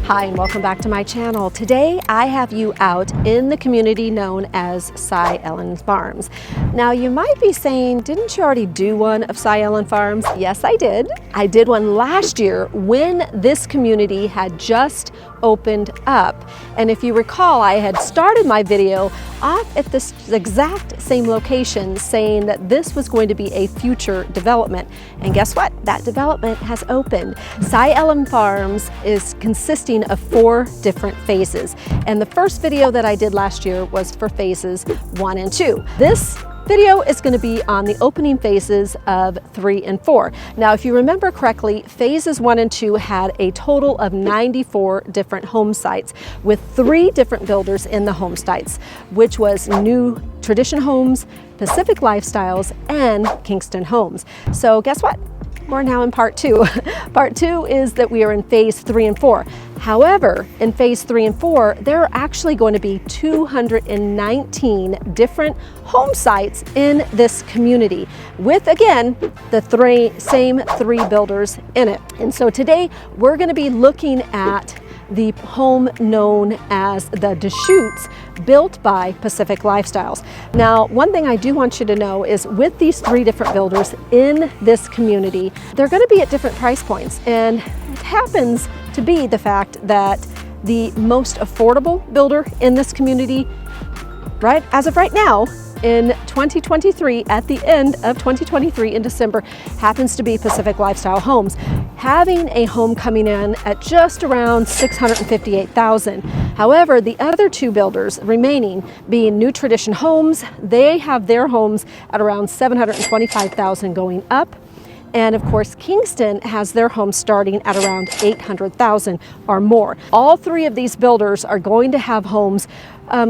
Hi and welcome back to my channel. Today I have you out in the community known as Cy Ellen Farms. Now you might be saying, didn't you already do one of Cy Ellen Farms? Yes, I did. I did one last year when this community had just opened up. And if you recall, I had started my video off at this exact same location saying that this was going to be a future development. And guess what? That development has opened. Cy Ellen Farms is consisting of 4 different phases. And the first video that I did last year was for phases 1 and 2. This video is going to be on the opening phases of 3 and 4. Now, if you remember correctly, phases 1 and 2 had a total of 94 different home sites with 3 different builders in the home sites, which was New Tradition Homes, Pacific Lifestyles, and Kingston Homes. So guess what? We're now in part 2. Part 2 is that we are in phase 3 and 4. However, in phase 3 and 4, there are actually going to be 219 different home sites in this community with, again, the same 3 builders in it. And so today we're going to be looking at the home known as the Deschutes, built by Pacific Lifestyles. Now, one thing I do want you to know is with these 3 different builders in this community, they're going to be at different price points. And it happens to be the fact that the most affordable builder in this community, right as of right now, in 2023, at the end of 2023 in December, happens to be Pacific Lifestyle Homes, having a home coming in at just around $658,000. However, the other 2 builders remaining being New Tradition Homes, they have their homes at around $725,000 going up. And of course, Kingston has their home starting at around $800,000 or more. All 3 of these builders are going to have homes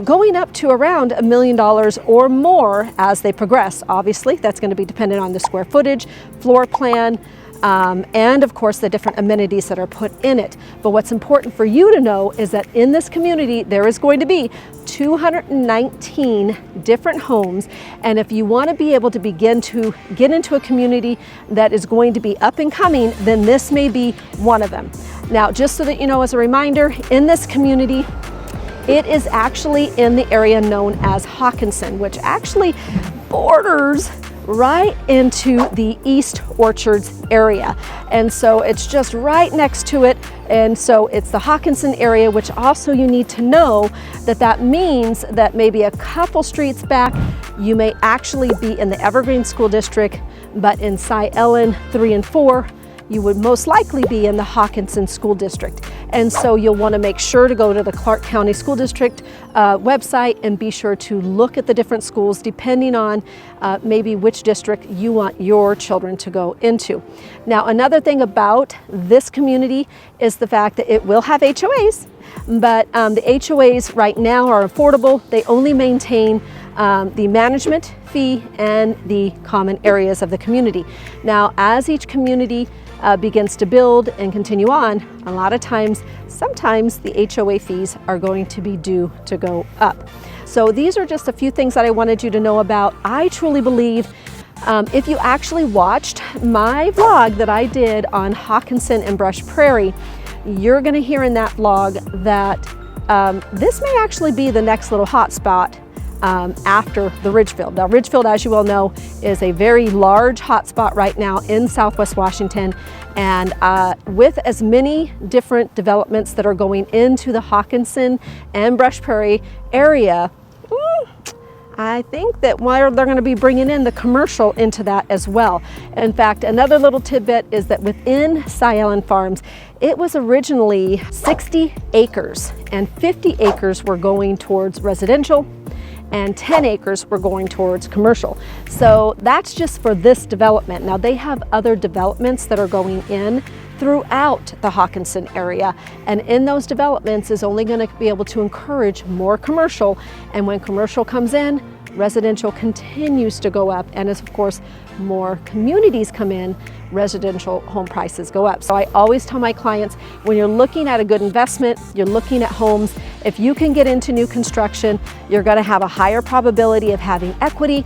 going up to around $1 million or more as they progress. Obviously, that's going to be dependent on the square footage, floor plan, and of course the different amenities that are put in it. But what's important for you to know is that in this community there is going to be 219 different homes, and if you want to be able to begin to get into a community that is going to be up and coming, then this may be one of them. Now, just so that you know, as a reminder, in this community, it is actually in the area known as Hawkinson, which actually borders right into the East Orchards area. And so it's just right next to it. And so it's the Hawkinson area, which also you need to know that that means that maybe a couple streets back, you may actually be in the Evergreen School District, but in Cy Ellen 3 and 4, you would most likely be in the Hawkinson School District. And so you'll want to make sure to go to the Clark County School District website and be sure to look at the different schools depending on maybe which district you want your children to go into. Now, another thing about this community is the fact that it will have HOAs, but the HOAs right now are affordable. They only maintain the management fee and the common areas of the community. Now, as each community begins to build and continue on, a lot of times, sometimes the HOA fees are going to be due to go up. So these are just a few things that I wanted you to know about. I truly believe if you actually watched my vlog that I did on Hawkinson and Brush Prairie, you're going to hear in that vlog that this may actually be the next little hot spot after the Ridgefield. Now, Ridgefield, as you well know, is a very large hotspot right now in Southwest Washington, and with as many different developments that are going into the Hawkinson and Brush Prairie area, I think that they're going to be bringing in the commercial into that as well. In fact, another little tidbit is that within Cy Ellen Farms, it was originally 60 acres, and 50 acres were going towards residential, and 10 acres were going towards commercial. So that's just for this development. Now, they have other developments that are going in throughout the Hawkinson area, and in those developments is only going to be able to encourage more commercial, and when commercial comes in, residential continues to go up, and as of course more communities come in, residential home prices go up. So I always tell my clients, when you're looking at a good investment, you're looking at homes, if you can get into new construction, you're going to have a higher probability of having equity,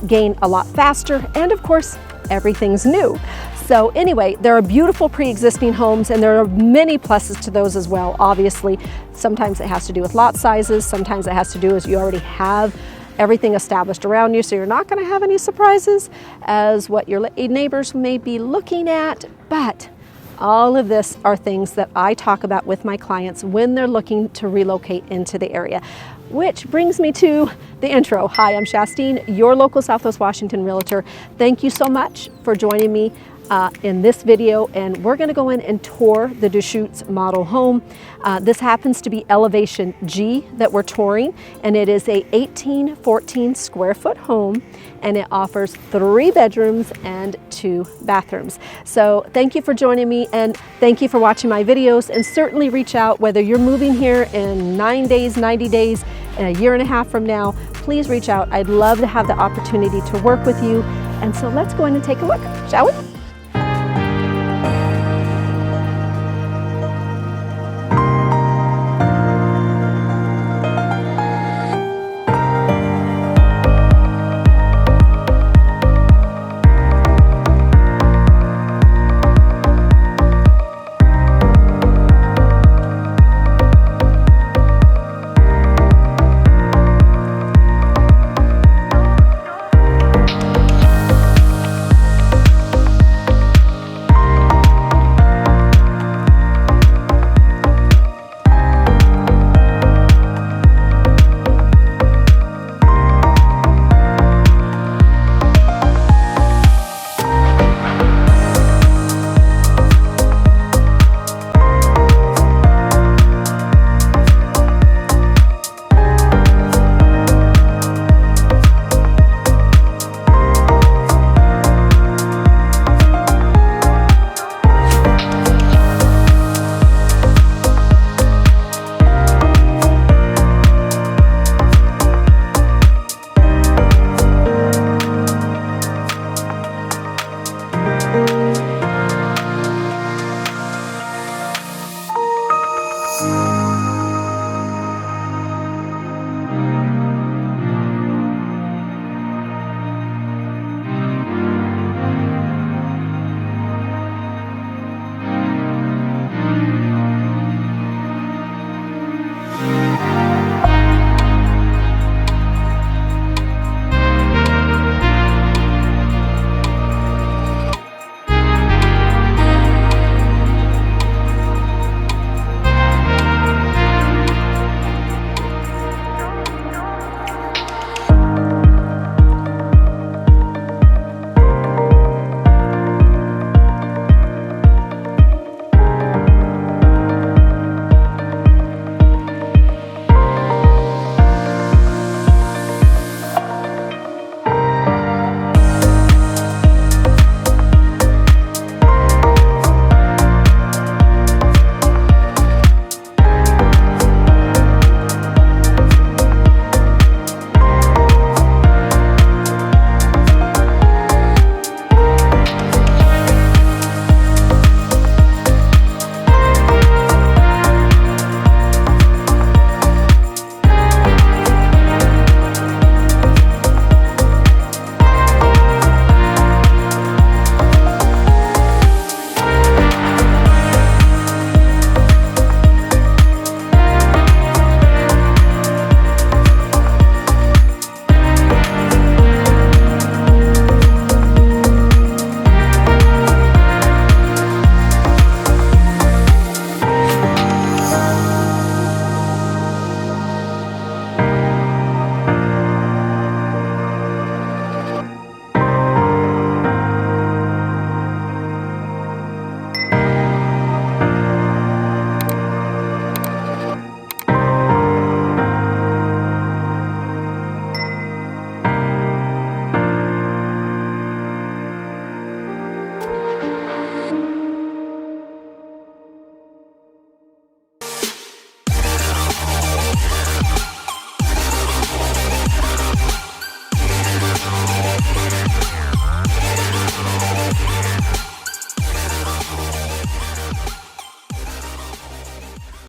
gain a lot faster, and of course everything's new. So anyway, there are beautiful pre-existing homes, and there are many pluses to those as well. Obviously, sometimes it has to do with lot sizes. Sometimes it has to do with you already have everything established around you, so you're not going to have any surprises as what your neighbors may be looking at. But all of this are things that I talk about with my clients when they're looking to relocate into the area. Which brings me to the intro. Hi, I'm Shastine, your local Southwest Washington realtor. Thank you so much for joining me in this video, and we're going to go in and tour the Deschutes model home. This happens to be elevation G that we're touring, and it is a 1814 square foot home, and it offers 3 bedrooms and 2 bathrooms. So thank you for joining me, and thank you for watching my videos, and certainly reach out whether you're moving here in 9 days, 90 days, and a year and a half from now. Please reach out. I'd love to have the opportunity to work with you. And so let's go in and take a look, shall we?